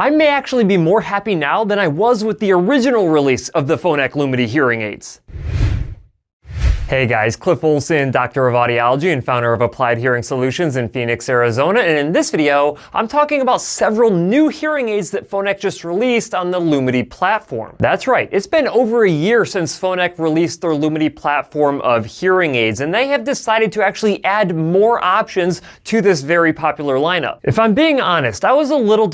I may actually be more happy now than I was with the original release of the Phonak Lumity hearing aids. Hey guys, Cliff Olson, Doctor of Audiology and founder of Applied Hearing Solutions in Phoenix, Arizona, and in this video, I'm talking about several new hearing aids that Phonak just released on the Lumity platform. That's right, it's been over a year since Phonak released their Lumity platform of hearing aids, and they have decided to actually add more options to this very popular lineup. If I'm being honest, I was a lot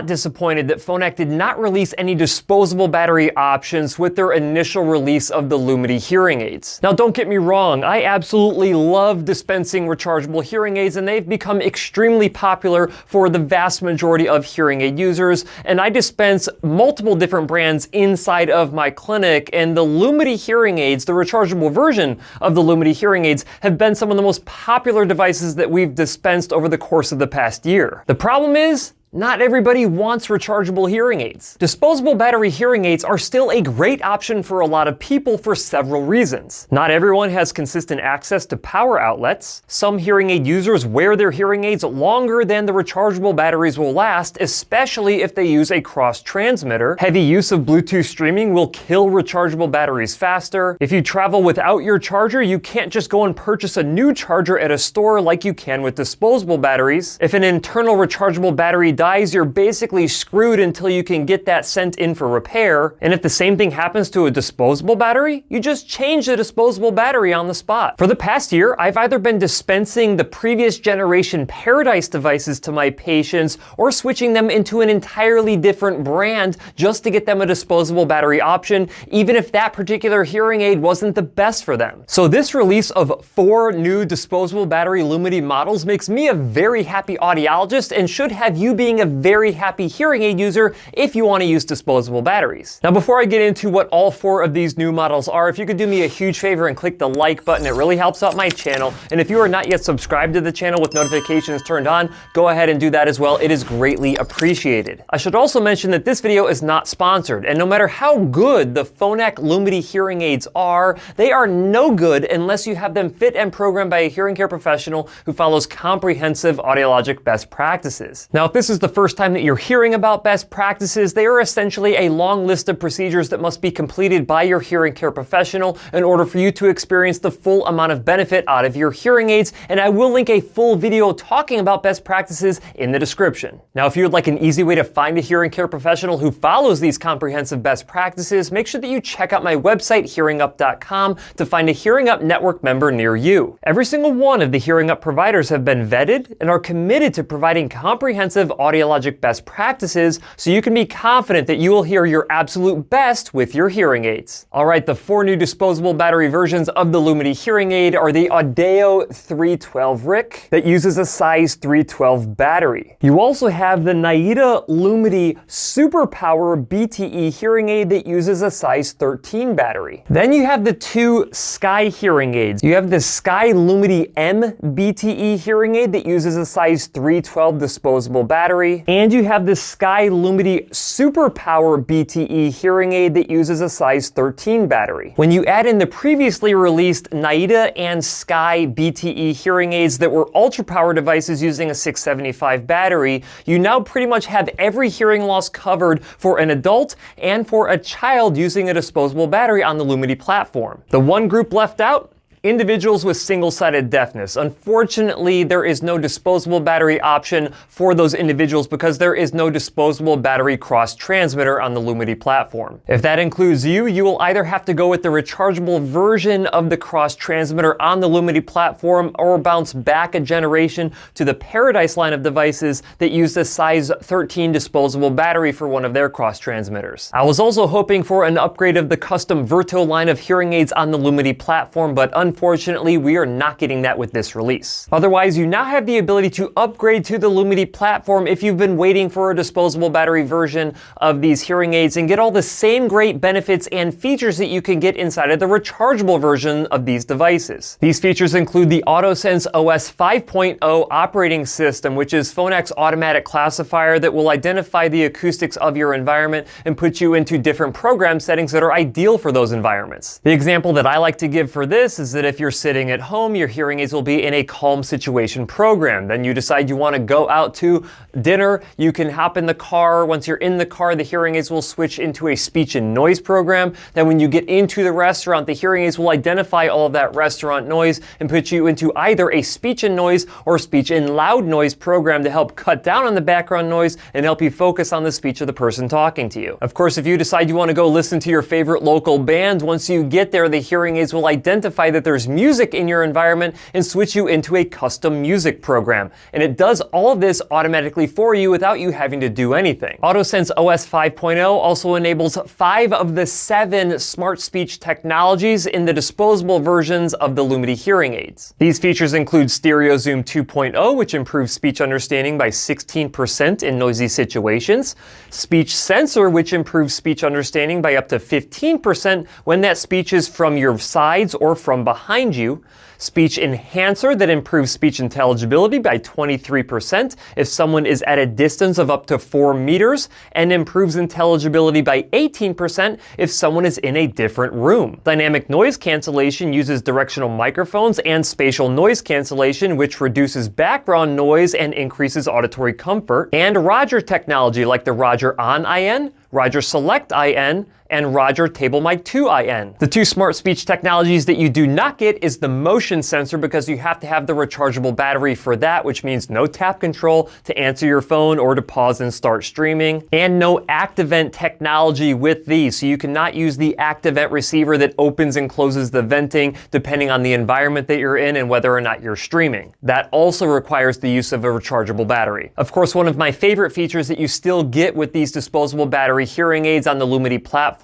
disappointed that Phonak did not release any disposable battery options with their initial release of the Lumity hearing aids. Now don't get me wrong, I absolutely love dispensing rechargeable hearing aids and they've become extremely popular for the vast majority of hearing aid users, and I dispense multiple different brands inside of my clinic, and the Lumity hearing aids, the rechargeable version of the Lumity hearing aids, have been some of the most popular devices that we've dispensed over the course of the past year. The problem is, not everybody wants rechargeable hearing aids. Disposable battery hearing aids are still a great option for a lot of people for several reasons. Not everyone has consistent access to power outlets. Some hearing aid users wear their hearing aids longer than the rechargeable batteries will last, especially if they use a cross transmitter. Heavy use of Bluetooth streaming will kill rechargeable batteries faster. If you travel without your charger, you can't just go and purchase a new charger at a store like you can with disposable batteries. If an internal rechargeable battery dies, you're basically screwed until you can get that sent in for repair. And if the same thing happens to a disposable battery, you just change the disposable battery on the spot. For the past year, I've either been dispensing the previous generation Paradise devices to my patients or switching them into an entirely different brand just to get them a disposable battery option, even if that particular hearing aid wasn't the best for them. So this release of 4 new disposable battery Lumity models makes me a very happy audiologist and should have you being a very happy hearing aid user if you want to use disposable batteries. Now, before I get into what all 4 of these new models are, if you could do me a huge favor and click the like button, it really helps out my channel. And if you are not yet subscribed to the channel with notifications turned on, go ahead and do that as well. It is greatly appreciated. I should also mention that this video is not sponsored, and no matter how good the Phonak Lumity hearing aids are, they are no good unless you have them fit and programmed by a hearing care professional who follows comprehensive audiologic best practices. Now, if this is the first time that you're hearing about best practices, they are essentially a long list of procedures that must be completed by your hearing care professional in order for you to experience the full amount of benefit out of your hearing aids, and I will link a full video talking about best practices in the description. Now, if you would like an easy way to find a hearing care professional who follows these comprehensive best practices, make sure that you check out my website, hearingup.com, to find a Hearing Up Network member near you. Every single one of the Hearing Up providers have been vetted and are committed to providing comprehensive audiologic best practices, so you can be confident that you will hear your absolute best with your hearing aids. All right, the 4 new disposable battery versions of the Lumity hearing aid are the Audeo 312 RIC that uses a size 312 battery. You also have the Naida Lumity Superpower BTE hearing aid that uses a size 13 battery. Then you have the 2 Sky hearing aids. You have the Sky Lumity M BTE hearing aid that uses a size 312 disposable battery, and you have the Sky Lumity Superpower BTE hearing aid that uses a size 13 battery. When you add in the previously released Naida and Sky BTE hearing aids that were ultra power devices using a 675 battery, you now pretty much have every hearing loss covered for an adult and for a child using a disposable battery on the Lumity platform. The one group left out? Individuals with single-sided deafness. Unfortunately, there is no disposable battery option for those individuals because there is no disposable battery cross-transmitter on the Lumity platform. If that includes you, you will either have to go with the rechargeable version of the cross-transmitter on the Lumity platform or bounce back a generation to the Paradise line of devices that use a size 13 disposable battery for one of their cross-transmitters. I was also hoping for an upgrade of the custom Virto line of hearing aids on the Lumity platform, but unfortunately, we are not getting that with this release. Otherwise, you now have the ability to upgrade to the Lumity platform if you've been waiting for a disposable battery version of these hearing aids and get all the same great benefits and features that you can get inside of the rechargeable version of these devices. These features include the AutoSense OS 5.0 operating system, which is Phonak's automatic classifier that will identify the acoustics of your environment and put you into different program settings that are ideal for those environments. The example that I like to give for this is that that if you're sitting at home, your hearing aids will be in a calm situation program. Then you decide you want to go out to dinner, you can hop in the car. Once you're in the car, the hearing aids will switch into a speech and noise program. Then when you get into the restaurant, the hearing aids will identify all of that restaurant noise and put you into either a speech and noise or speech and loud noise program to help cut down on the background noise and help you focus on the speech of the person talking to you. Of course, if you decide you want to go listen to your favorite local band, once you get there, the hearing aids will identify that there's music in your environment and switch you into a custom music program. And it does all of this automatically for you without you having to do anything. AutoSense OS 5.0 also enables 5 of the 7 SmartSpeech technologies in the disposable versions of the Lumity hearing aids. These features include Stereo Zoom 2.0, which improves speech understanding by 16% in noisy situations, Speech Sensor, which improves speech understanding by up to 15% when that speech is from your sides or from behind you, Speech Enhancer that improves speech intelligibility by 23% if someone is at a distance of up to 4 meters, and improves intelligibility by 18% if someone is in a different room. Dynamic Noise Cancellation uses directional microphones and spatial noise cancellation, which reduces background noise and increases auditory comfort, and Roger technology like the Roger On IN, Roger Select IN, and Roger Table Mic 2 IN. The 2 SmartSpeech technologies that you do not get is the motion sensor, because you have to have the rechargeable battery for that, which means no tap control to answer your phone or to pause and start streaming, and no ActiVent technology with these, so you cannot use the ActiVent receiver that opens and closes the venting depending on the environment that you're in and whether or not you're streaming. That also requires the use of a rechargeable battery. Of course, one of my favorite features that you still get with these disposable battery hearing aids on the Lumity platform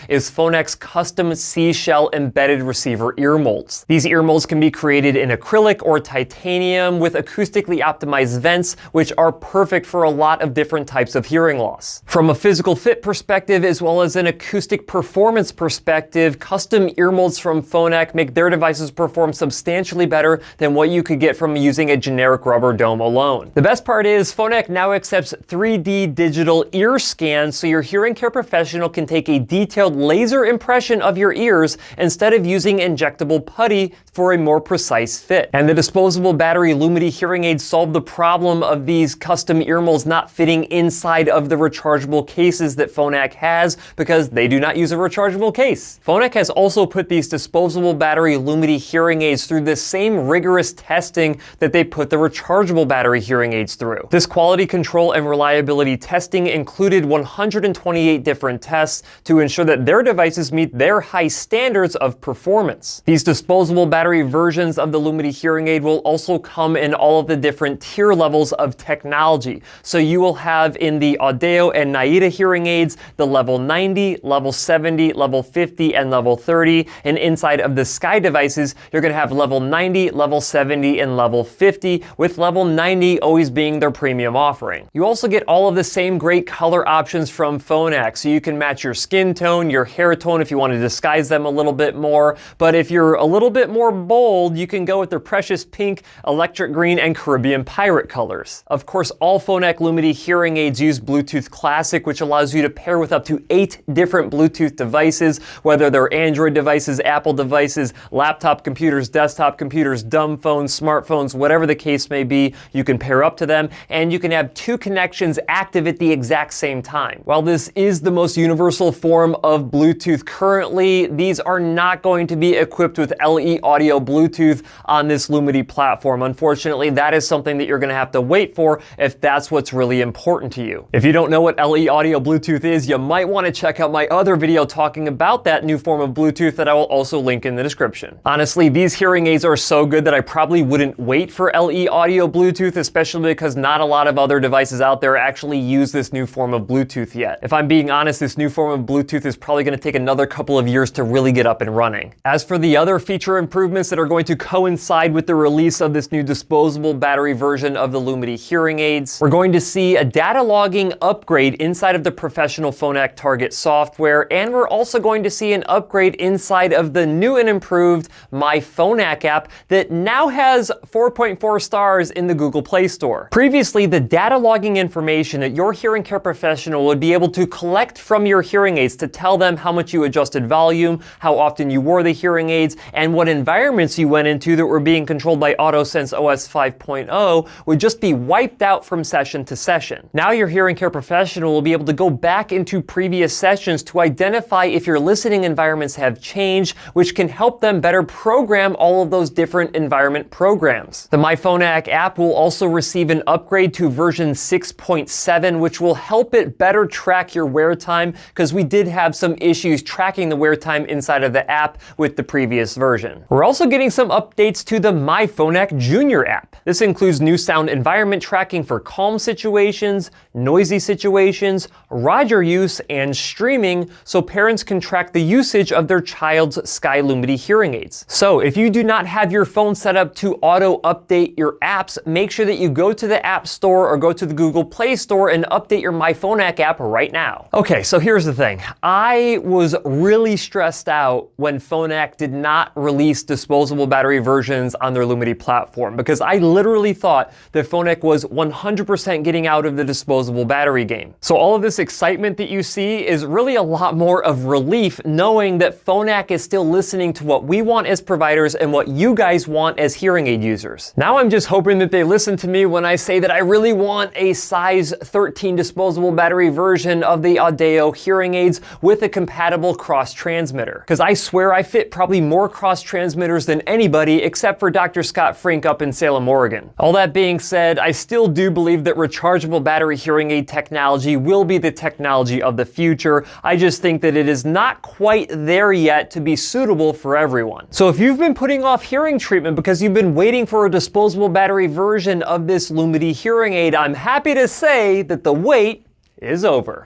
is Phonak's custom seashell embedded receiver ear molds. These ear molds can be created in acrylic or titanium with acoustically optimized vents, which are perfect for a lot of different types of hearing loss. From a physical fit perspective, as well as an acoustic performance perspective, custom ear molds from Phonak make their devices perform substantially better than what you could get from using a generic rubber dome alone. The best part is Phonak now accepts 3D digital ear scans, so your hearing care professional can take a detailed laser impression of your ears instead of using injectable putty for a more precise fit. And the disposable battery Lumity hearing aids solve the problem of these custom ear molds not fitting inside of the rechargeable cases that Phonak has, because they do not use a rechargeable case. Phonak has also put these disposable battery Lumity hearing aids through the same rigorous testing that they put the rechargeable battery hearing aids through. This quality control and reliability testing included 128 different tests to ensure that their devices meet their high standards of performance. These disposable battery versions of the Lumity hearing aid will also come in all of the different tier levels of technology. So you will have in the Audeo and Naida hearing aids the level 90, level 70, level 50, and level 30. And inside of the Sky devices, you're going to have level 90, level 70, and level 50, with level 90 always being their premium offering. You also get all of the same great color options from Phonak, so you can match your skin tone, your hair tone if you want to disguise them a little bit more. But if you're a little bit more bold, you can go with their precious pink, electric green, and Caribbean pirate colors. Of course, all Phonak Lumity hearing aids use Bluetooth Classic, which allows you to pair with up to 8 different Bluetooth devices, whether they're Android devices, Apple devices, laptop computers, desktop computers, dumb phones, smartphones, whatever the case may be, you can pair up to them, and you can have 2 connections active at the exact same time. While this is the most universal form of Bluetooth currently, these are not going to be equipped with LE Audio Bluetooth on this Lumity platform. Unfortunately, that is something that you're going to have to wait for if that's what's really important to you. If you don't know what LE Audio Bluetooth is, you might want to check out my other video talking about that new form of Bluetooth that I will also link in the description. Honestly, these hearing aids are so good that I probably wouldn't wait for LE Audio Bluetooth, especially because not a lot of other devices out there actually use this new form of Bluetooth yet. If I'm being honest, this new form of Bluetooth is probably going to take another couple of years to really get up and running. As for the other feature improvements that are going to coincide with the release of this new disposable battery version of the Lumity hearing aids, we're going to see a data logging upgrade inside of the professional Phonak Target software, and we're also going to see an upgrade inside of the new and improved My Phonak app that now has 4.4 stars in the Google Play Store. Previously, the data logging information that your hearing care professional would be able to collect from your hearing aids to tell them how much you adjusted volume, how often you wore the hearing aids, and what environments you went into that were being controlled by AutoSense OS 5.0 would just be wiped out from session to session. Now your hearing care professional will be able to go back into previous sessions to identify if your listening environments have changed, which can help them better program all of those different environment programs. The Phonak app will also receive an upgrade to version 6.7, which will help it better track your wear time, because we did have some issues tracking the wear time inside of the app with the previous version. We're also getting some updates to the Phonak Junior app. This includes new sound environment tracking for calm situations, noisy situations, Roger use, and streaming, so parents can track the usage of their child's Sky Lumity hearing aids. So if you do not have your phone set up to auto update your apps, make sure that you go to the App Store or go to the Google Play Store and update your Phonak app right now. Okay, so here's the thing. I was really stressed out when Phonak did not release disposable battery versions on their Lumity platform, because I literally thought that Phonak was 100% getting out of the disposable battery game. So all of this excitement that you see is really a lot more of relief, knowing that Phonak is still listening to what we want as providers and what you guys want as hearing aid users. Now I'm just hoping that they listen to me when I say that I really want a size 13 disposable battery version of the Audeo hearing aids with a compatible cross transmitter. Because I swear I fit probably more cross transmitters than anybody except for Dr. Scott Frink up in Salem, Oregon. All that being said, I still do believe that rechargeable battery hearing aid technology will be the technology of the future. I just think that it is not quite there yet to be suitable for everyone. So if you've been putting off hearing treatment because you've been waiting for a disposable battery version of this Lumity hearing aid, I'm happy to say that the wait is over.